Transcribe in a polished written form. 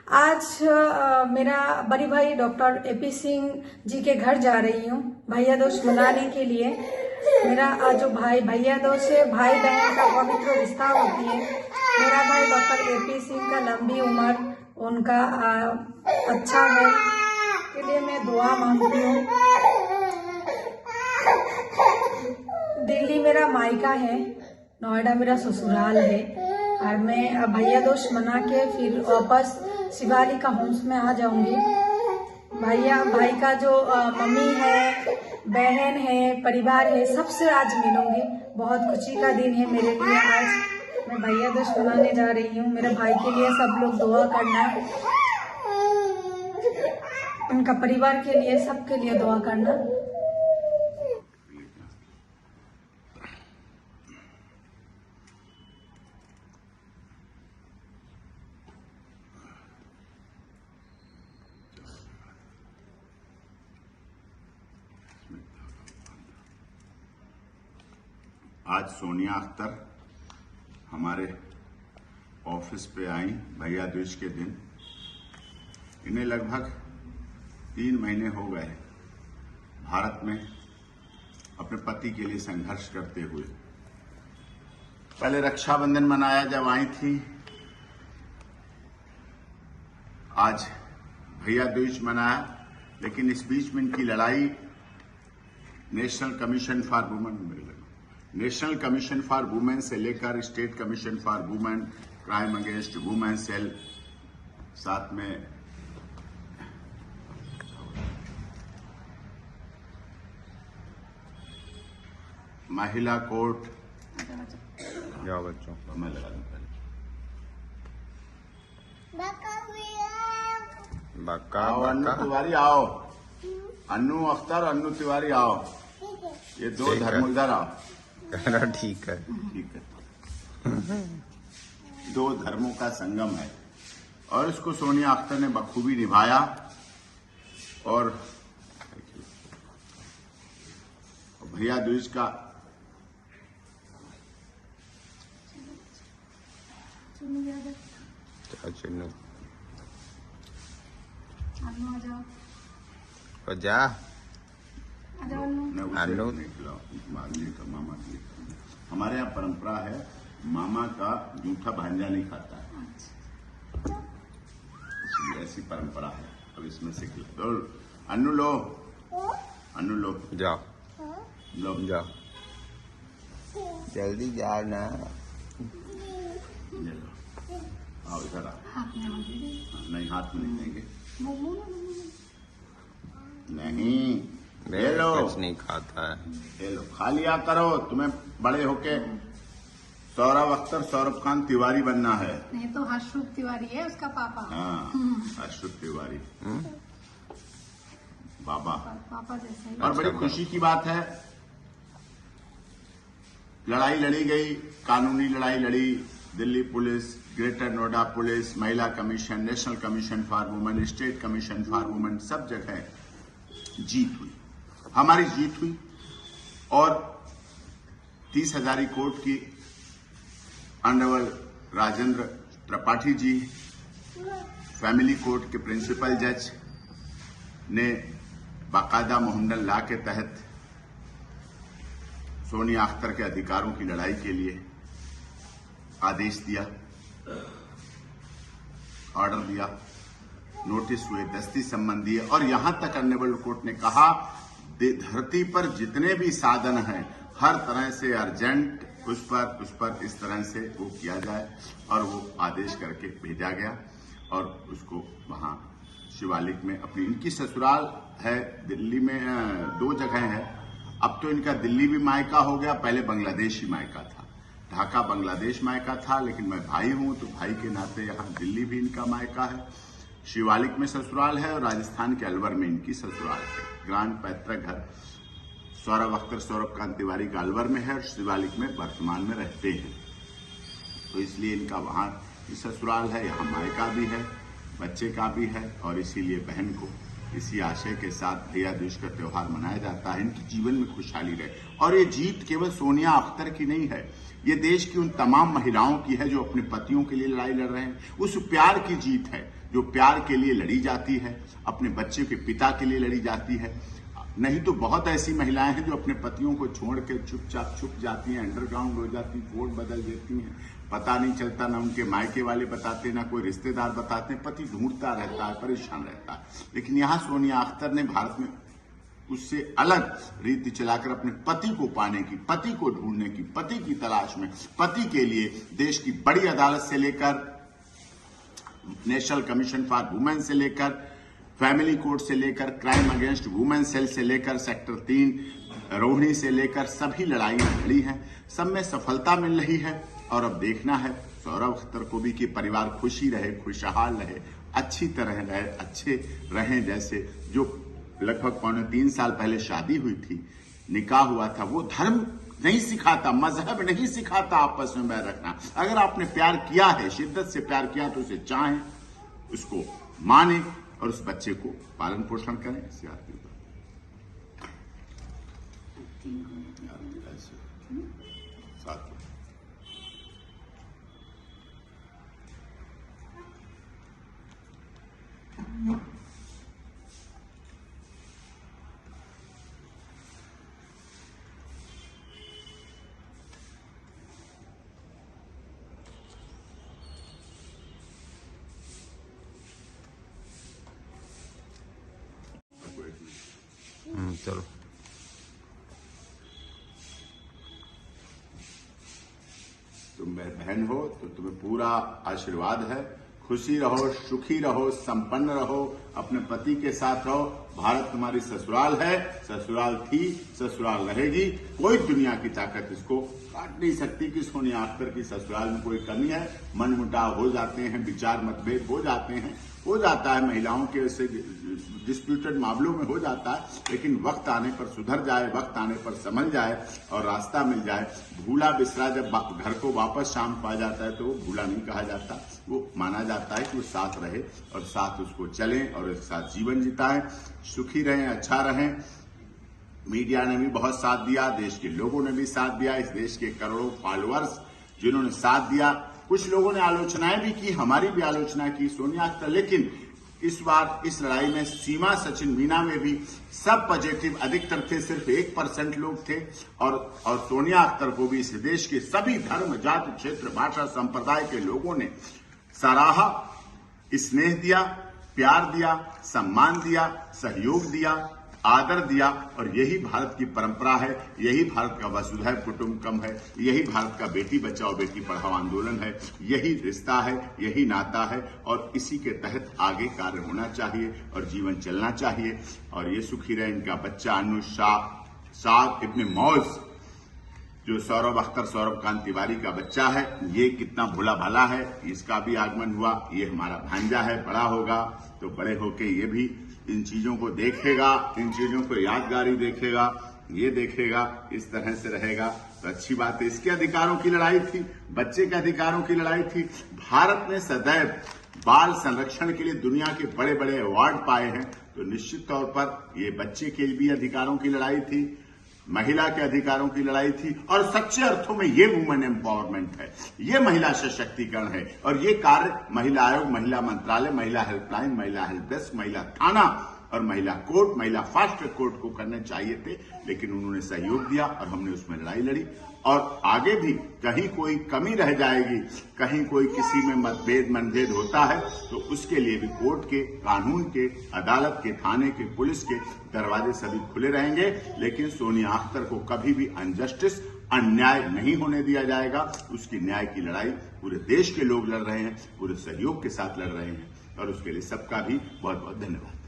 आज मेरा बड़ी भाई डॉक्टर एपी सिंह जी के घर जा रही हूँ भैया दूज मनाने के लिए। मेरा जो भैया दूज से भाई बहन का पवित्र रिश्ता होती है। मेरा भाई डॉक्टर एपी सिंह का लंबी उम्र उनका अच्छा है के लिए मैं दुआ मांगती हूँ। दिल्ली मेरा मायका है, नोएडा मेरा ससुराल है और मैं भैया दूज मना के फिर वापस शिवालिक का होम्स में आ जाऊंगी। भाई का जो मम्मी है, बहन है, परिवार है, सबसे आज मिलूंगी। बहुत खुशी का दिन है मेरे लिए। आज मैं भैया दूज मनाने जा रही हूँ। मेरे भाई के लिए सब लोग दुआ करना, उनका परिवार के लिए, सबके लिए दुआ करना। आज सोनिया अख्तर हमारे ऑफिस पे आई भैया दूज के दिन। इन्हें लगभग 3 महीने हो गए भारत में अपने पति के लिए संघर्ष करते हुए। पहले रक्षाबंधन मनाया जब आई थी, आज भैया दूज मनाया, लेकिन इस बीच में इनकी लड़ाई नेशनल कमीशन फॉर वुमेन से लेकर state commission for women, crime against women cell, साथ में महिला कोर्ट। जाओ बच्चों, मैं लगा दूं पहले। आओ अन्नू तिवारी, आओ अन्नू अख्तर, अन्नू तिवारी आओ। ये दो धर्म इधर आओ। ठीक है। ठीक है। दो धर्मों का संगम है और इसको सोनिया अख्तर ने बखूबी निभाया। और भैया दूज का चिन्नू जा अन्नू। मामा की हमारे यहाँ परंपरा है, मामा का जूठा भांजा नहीं खाता है, इसलिए ऐसी परंपरा है। अब इसमें से लो अन्नू, लो अन्नू, लो जाओ, लो जाओ जल्दी जाओ ना। ये लो, आओ इधर आओ। नहीं, हाथ में नहीं देंगे, नहीं। ये लो, कुछ नहीं खाता है। ये लो, खा लिया करो। तुम्हें बड़े होके सौरभ अख्तर, सौरभ खान तिवारी बनना है। नहीं तो हर्षरूप तिवारी है उसका पापा। हाँ, हर्षरूप तिवारी बाबा। पापा जैसा ही। और बड़ी खुशी की बात है, लड़ाई लड़ी गई, कानूनी लड़ाई लड़ी। Delhi police, Greater Noida police, महिला commission, national commission for women, state commission for women, सब जगह जीत हुई, हमारी जीत हुई। और 30 हजारी कोर्ट की honourable Rajendra Tripathi ji, family court के प्रिंसिपल जज ने बाकायदा मोहम्मदन लॉ के तहत सोनिया अख्तर के अधिकारों की लड़ाई के लिए आदेश दिया, ऑर्डर दिया, नोटिस हुए, दस्ती सम्मन दिए। और यहां तक ऑनरेबल कोर्ट ने कहा धरती पर जितने भी साधन हैं हर तरह से अर्जेंट उस पर इस तरह से वो किया जाए। और वो आदेश करके भेजा गया और उसको वहां शिवालिक में अपनी, इनकी ससुराल है दिल्ली में, 2 जगह है। अब तो इनका दिल्ली भी मायका हो गया, पहले बांग्लादेशी मायका था। ढाका बांग्लादेश मायका था, लेकिन मैं भाई हूं तो भाई के नाते यहाँ दिल्ली भी इनका मायका है। शिवालिक में ससुराल है और राजस्थान के अलवर में इनकी ससुराल है। ग्रांड पैतृक घर सौरभ अख्तर, सौरभ खान तिवारी का अलवर में है और शिवालिक में वर्तमान में रहते हैं। तो इसलिए इनका वहां ससुराल है, यहाँ मायका भी है, बच्चे का भी है। और इसीलिए बहन को इसी आशय के साथ भैया दूज का त्योहार मनाया जाता है, इनके जीवन में खुशहाली रहे। और ये जीत केवल सोनिया अख्तर की नहीं है, ये देश की उन तमाम महिलाओं की है जो अपने पतियों के लिए लड़ाई लड़ रहे हैं। उस प्यार की जीत है जो प्यार के लिए लड़ी जाती है, अपने बच्चे के पिता के लिए लड़ी जाती है। नहीं तो बहुत ऐसी महिलाएं हैं जो अपने पतियों को छोड़ के चुपचाप छुप जाती हैं, अंडरग्राउंड हो जाती, कोड बदल देती हैं, पता नहीं चलता, ना उनके मायके वाले बताते, ना कोई रिश्तेदार बताते हैं, पति ढूंढता रहता है, परेशान रहता है। लेकिन यहाँ सोनिया अख्तर ने भारत में उससे अलग रीति चलाकर अपने पति को पाने की, पति को ढूंढने की, पति की तलाश में, पति के लिए देश की बड़ी अदालत से लेकर नेशनल कमीशन फॉर वुमेन से लेकर फैमिली कोर्ट से लेकर क्राइम अगेंस्ट वुमेन सेल से लेकर सेक्टर 3 रोहिणी से लेकर सभी लड़ाइयां लड़ी हैं, सब में सफलता मिल रही है। और अब देखना है सौरभ अख्तर को भी कि परिवार खुशी रहे, खुशहाल रहे, अच्छी तरह रहे, अच्छे रहें। जैसे जो लगभग 3 साल पहले शादी हुई थी, निकाह हुआ था, वो धर्म नहीं सिखाता, मजहब नहीं सिखाता आपस में बैर रखना। अगर आपने प्यार किया है, शिद्दत से प्यार किया, तो उसे चाहें, उसको माने और उस बच्चे को पालन पोषण करें। इससे आरती साथ चलो। तुम बहन हो तो तुम्हें पूरा आशीर्वाद है। खुशी रहो, सुखी रहो, संपन्न रहो, अपने पति के साथ रहो। भारत तुम्हारी ससुराल है, ससुराल थी, ससुराल रहेगी। कोई दुनिया की ताकत इसको काट नहीं सकती कि सोनिया अख्तर की ससुराल में कोई कमी है। मनमुटाव हो जाते हैं, विचार मतभेद हो जाते हैं, हो जाता है, महिलाओं के ऐसे डिस्प्यूटेड मामलों में हो जाता है, लेकिन वक्त आने पर सुधर जाए, वक्त आने पर समझ जाए और रास्ता मिल जाए। भूला बिसरा जब घर को वापस शाम पा जाता है तो वो भूला नहीं कहा जाता, वो माना जाता है कि वो साथ रहे और साथ उसको चलें और एक साथ जीवन जिताएं, सुखी रहें, अच्छा रहें। मीडिया ने भी बहुत साथ दिया, देश के लोगों ने भी साथ दिया, इस देश के करोड़ों फॉलोअर्स जिन्होंने साथ दिया। कुछ लोगों ने आलोचनाएं भी की, हमारी भी आलोचना की सोनिया अख्तर, लेकिन इस बार इस लड़ाई में सीमा, सचिन, मीना में भी सब पॉजिटिव अधिकतर थे, सिर्फ 1% लोग थे। और सोनिया अख्तर को भी इस देश के सभी धर्म, जाति, क्षेत्र, भाषा, संप्रदाय के लोगों ने सराहा, स्नेह दिया, प्यार दिया, सम्मान दिया, सहयोग दिया, आदर दिया। और यही भारत की परंपरा है, यही भारत का वसुधैव कुटुंबकम है, यही भारत का बेटी बचाओ बेटी पढ़ाओ आंदोलन है, यही रिश्ता है, यही नाता है और इसी के तहत आगे कार्य होना चाहिए और जीवन चलना चाहिए। और ये सुखी रहे इनका बच्चा अनु साद इब्न मौज, जो सौरभ अख्तर, सौरभ कांत तिवारी का बच्चा है, ये कितना भोला भाला है, इसका भी आगमन हुआ। ये हमारा भांजा है, बड़ा होगा तो बड़े होके ये भी इन चीजों को देखेगा, इन चीजों को यादगारी देखेगा, ये देखेगा, इस तरह से रहेगा तो अच्छी बात है। इसके अधिकारों की लड़ाई थी, बच्चे के अधिकारों की लड़ाई थी। भारत ने सदैव बाल संरक्षण के लिए दुनिया के बड़े बड़े अवार्ड पाए हैं, तो निश्चित तौर पर ये बच्चे के भी अधिकारों की लड़ाई थी, महिला के अधिकारों की लड़ाई थी और सच्चे अर्थों में ये वुमेन एम्पावरमेंट है, ये महिला सशक्तिकरण है। और ये कार्य महिला आयोग, महिला मंत्रालय, महिला हेल्पलाइन, महिला हेल्प डेस्क, महिला थाना और महिला कोर्ट, महिला फास्ट ट्रैक कोर्ट को करने चाहिए थे, लेकिन उन्होंने सहयोग दिया और हमने उसमें लड़ाई लड़ी। और आगे भी कहीं कोई कमी रह जाएगी, कहीं कोई किसी में मनभेद होता है तो उसके लिए भी कोर्ट के, कानून के, अदालत के, थाने के, पुलिस के दरवाजे सभी खुले रहेंगे। लेकिन सोनिया अख्तर को कभी भी अनजस्टिस, अन्याय नहीं होने दिया जाएगा। उसकी न्याय की लड़ाई पूरे देश के लोग लड़ रहे हैं, पूरे सहयोग के साथ लड़ रहे हैं और उसके लिए सबका भी बहुत बहुत धन्यवाद।